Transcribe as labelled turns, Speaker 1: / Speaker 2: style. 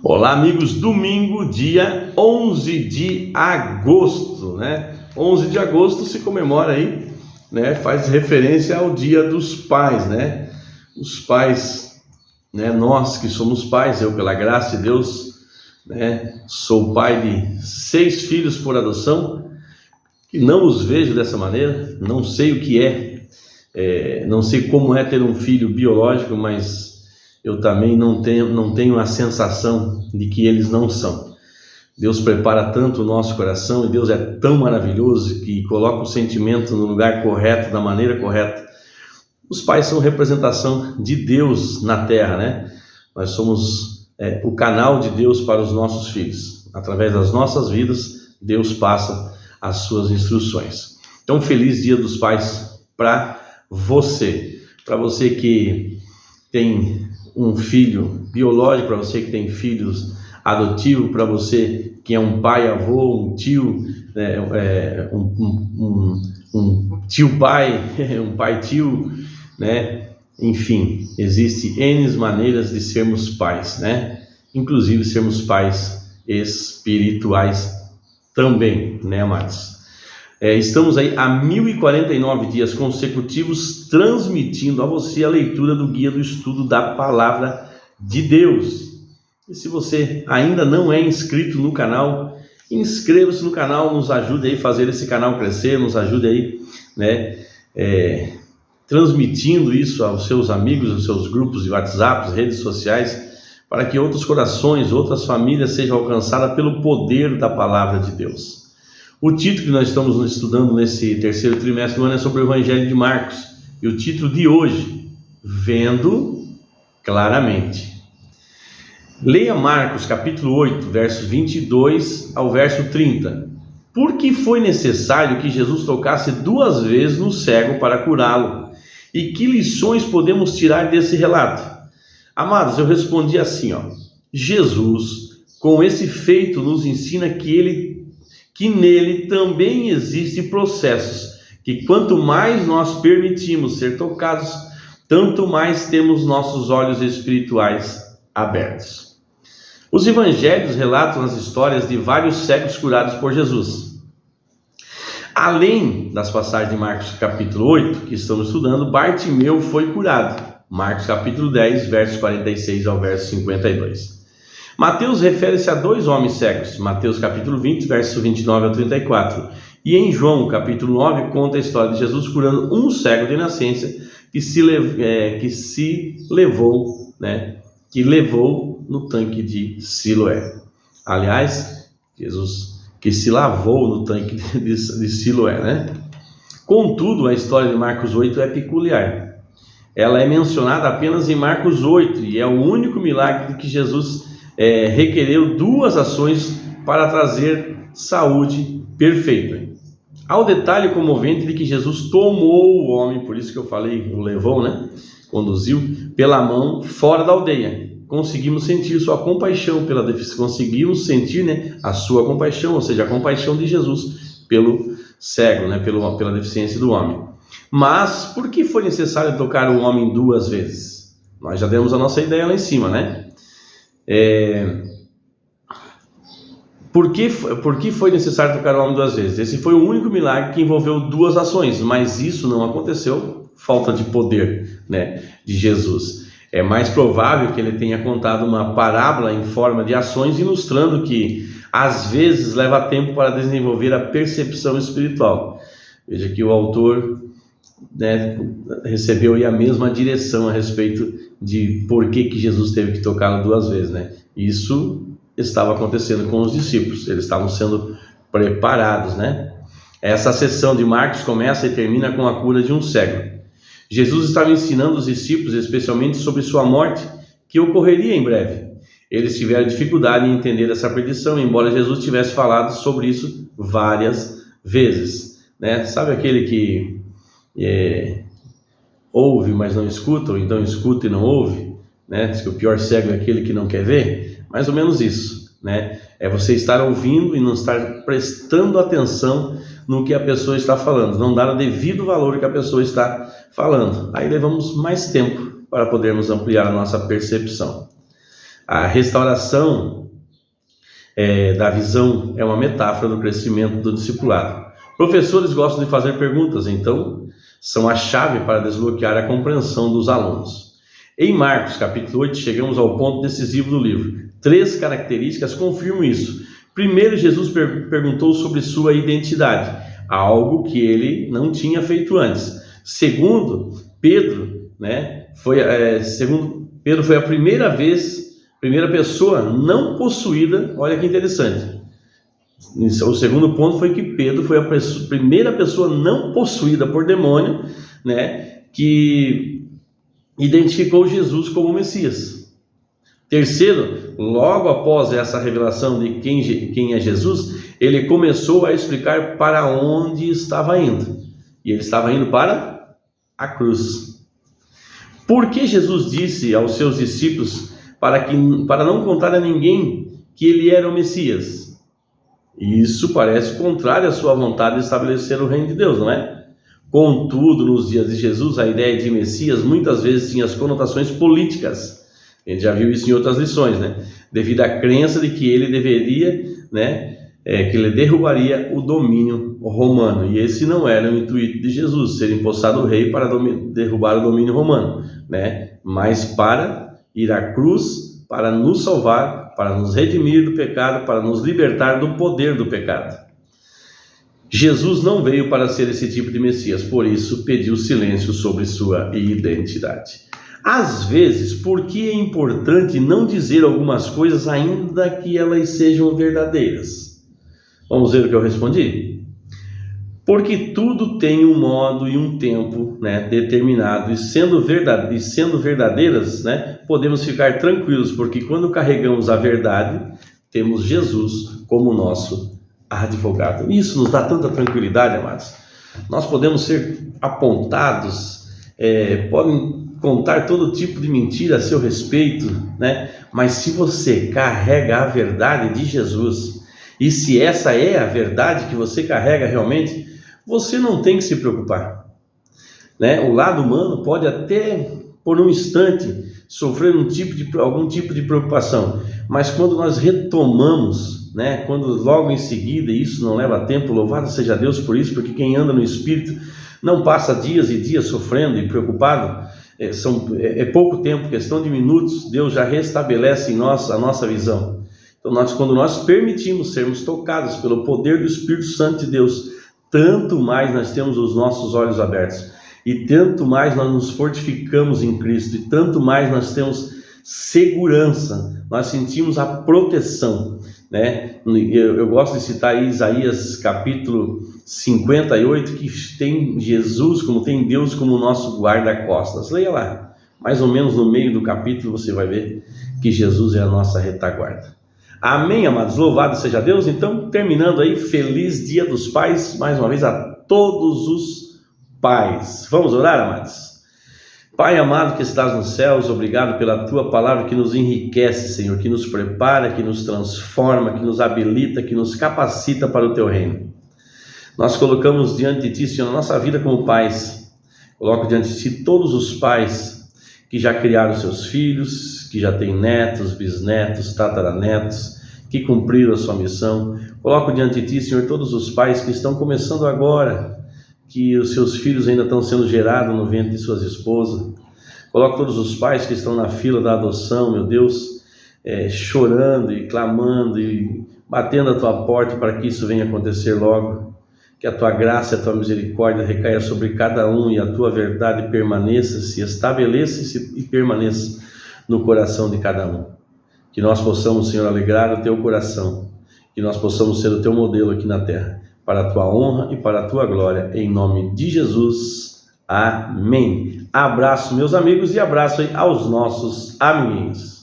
Speaker 1: Olá, amigos, domingo, dia 11 de agosto, né? 11 de agosto se comemora aí, né? Faz referência ao Dia dos Pais, né? Os pais, né? Nós que somos pais, eu pela graça de Deus, né? Sou pai de 6 filhos por adoção, que não os vejo dessa maneira, não sei o que não sei como é ter um filho biológico, mas eu também não tenho a sensação de que eles não são. Deus prepara tanto o nosso coração e Deus é tão maravilhoso que coloca o sentimento no lugar correto, da maneira correta. Os pais são representação de Deus na terra, né? Nós somos o canal de Deus para os nossos filhos. Através das nossas vidas, Deus passa as suas instruções. Então, feliz Dia dos Pais para você que tem um filho biológico, para você que tem filhos adotivos, para você que é um pai, avô, um tio, um tio pai, um pai tio, né? Enfim, existe N maneiras de sermos pais, né? Inclusive sermos pais espirituais também, né, amados? Estamos aí há 1049 dias consecutivos transmitindo a você a leitura do guia do estudo da Palavra de Deus. E se você ainda não é inscrito no canal, inscreva-se no canal, nos ajude aí a fazer esse canal crescer, nos ajude aí, né, transmitindo isso aos seus amigos, aos seus grupos de WhatsApp, redes sociais, para que outros corações, outras famílias sejam alcançadas pelo poder da Palavra de Deus. O título que nós estamos estudando nesse terceiro trimestre do ano é sobre o Evangelho de Marcos. E o título de hoje, Vendo Claramente. Leia Marcos capítulo 8, versos 22 ao verso 30. Por que foi necessário que Jesus tocasse 2 vezes no cego para curá-lo? E que lições podemos tirar desse relato? Amados, eu respondi assim, Jesus, com esse feito, nos ensina que nele também existem processos, que quanto mais nós permitimos ser tocados, tanto mais temos nossos olhos espirituais abertos. Os evangelhos relatam as histórias de vários cegos curados por Jesus. Além das passagens de Marcos capítulo 8, que estamos estudando, Bartimeu foi curado. Marcos capítulo 10, versos 46 ao verso 52. Mateus refere-se a 2 homens cegos, Mateus capítulo 20, versos 29 ao 34. E em João capítulo 9 conta a história de Jesus curando um cego de nascença que levou no tanque de Siloé. Aliás, Jesus que se lavou no tanque de Siloé, né? Contudo, a história de Marcos 8 é peculiar. Ela é mencionada apenas em Marcos 8 e é o único milagre de que Jesus requereu 2 ações para trazer saúde perfeita. Há o detalhe comovente de que Jesus tomou o homem, por isso que eu falei, o levou, né? Conduziu pela mão fora da aldeia. Conseguimos sentir sua compaixão pela deficiência, conseguimos sentir, né, a sua compaixão, ou seja, a compaixão de Jesus pelo cego, né, pela deficiência do homem. Mas por que foi necessário tocar o homem 2 vezes? Nós já demos a nossa ideia lá em cima, né? Por que foi necessário tocar o homem 2 vezes? Esse foi o único milagre que envolveu 2 ações, mas isso não aconteceu, falta de poder, né, de Jesus. É mais provável que ele tenha contado uma parábola em forma de ações, ilustrando que às vezes leva tempo para desenvolver a percepção espiritual. Veja que o autor, né, recebeu aí a mesma direção a respeito de por que Jesus teve que tocá-lo 2 vezes, né? Isso estava acontecendo com os discípulos, eles estavam sendo preparados, né? Essa sessão de Marcos começa e termina com a cura de um cego. Jesus estava ensinando os discípulos, especialmente sobre sua morte, que ocorreria em breve. Eles tiveram dificuldade em entender essa predição, embora Jesus tivesse falado sobre isso várias vezes, né? Sabe aquele que ouve, mas não escuta, ou então escuta e não ouve, né? Diz que o pior cego é aquele que não quer ver. Mais ou menos isso, né? É você estar ouvindo e não estar prestando atenção no que a pessoa está falando, não dar o devido valor que a pessoa está falando. Aí levamos mais tempo para podermos ampliar a nossa percepção. A restauração da visão é uma metáfora do crescimento do discipulado. Professores gostam de fazer perguntas, então são a chave para desbloquear a compreensão dos alunos. Em Marcos, capítulo 8, chegamos ao ponto decisivo do livro. 3 características confirmam isso. Primeiro, Jesus perguntou sobre sua identidade, algo que ele não tinha feito antes. Segundo, Pedro foi a primeira pessoa não possuída. Olha que interessante. O segundo ponto foi que Pedro foi a primeira pessoa não possuída por demônio, que identificou Jesus como Messias. Terceiro, logo após essa revelação de quem é Jesus, ele começou a explicar para onde estava indo. E ele estava indo para a cruz. Por que Jesus disse aos seus discípulos para não contar a ninguém que ele era o Messias? Isso parece contrário à sua vontade de estabelecer o reino de Deus, não é? Contudo, nos dias de Jesus, a ideia de Messias muitas vezes tinha as conotações políticas. A gente já viu isso em outras lições, devido à crença de que ele deveria, que ele derrubaria o domínio romano. E esse não era o intuito de Jesus, ser empossado o rei para derrubar o domínio romano, mas para ir à cruz, para nos salvar, para nos redimir do pecado, para nos libertar do poder do pecado. Jesus não veio para ser esse tipo de Messias, por isso pediu silêncio sobre sua identidade. Às vezes, por que é importante não dizer algumas coisas ainda que elas sejam verdadeiras? Vamos ver o que eu respondi? Porque tudo tem um modo e um tempo determinado, e sendo verdadeiras, podemos ficar tranquilos, porque quando carregamos a verdade, temos Jesus como nosso advogado. Isso nos dá tanta tranquilidade, amados. Nós podemos ser apontados, podem contar todo tipo de mentira a seu respeito, mas se você carrega a verdade de Jesus, e se essa é a verdade que você carrega realmente, você não tem que se preocupar. O lado humano pode até, por um instante, sofrer algum tipo de preocupação, mas quando nós retomamos, quando logo em seguida, isso não leva tempo, louvado seja Deus por isso, porque quem anda no Espírito não passa dias e dias sofrendo e preocupado. É pouco tempo, questão de minutos, Deus já restabelece em nós a nossa visão. Então quando nós permitimos sermos tocados pelo poder do Espírito Santo de Deus, tanto mais nós temos os nossos olhos abertos, e tanto mais nós nos fortificamos em Cristo, e tanto mais nós temos segurança, nós sentimos a proteção. Eu gosto de citar aí Isaías capítulo 58, que tem Jesus, tem Deus como nosso guarda-costas. Leia lá, mais ou menos no meio do capítulo você vai ver que Jesus é a nossa retaguarda. Amém, amados? Louvado seja Deus. Então, terminando aí, feliz Dia dos Pais, mais uma vez a todos os pais. Vamos orar, amados? Pai amado que estás nos céus, obrigado pela Tua palavra que nos enriquece, Senhor, que nos prepara, que nos transforma, que nos habilita, que nos capacita para o Teu reino. Nós colocamos diante de Ti, Senhor, a nossa vida como pais. Coloco diante de Ti todos os pais que já criaram seus filhos, que já têm netos, bisnetos, tataranetos, que cumpriram a sua missão. Coloco diante de Ti, Senhor, todos os pais que estão começando agora, que os seus filhos ainda estão sendo gerados no ventre de suas esposas. Coloco todos os pais que estão na fila da adoção, meu Deus, chorando e clamando e batendo a Tua porta para que isso venha acontecer logo. Que a Tua graça e a Tua misericórdia recaia sobre cada um e a Tua verdade permaneça, se estabeleça e permaneça no coração de cada um. Que nós possamos, Senhor, alegrar o Teu coração, que nós possamos ser o Teu modelo aqui na terra, para a Tua honra e para a Tua glória, em nome de Jesus. Amém. Abraço, meus amigos, e abraço aí aos nossos amiguinhos.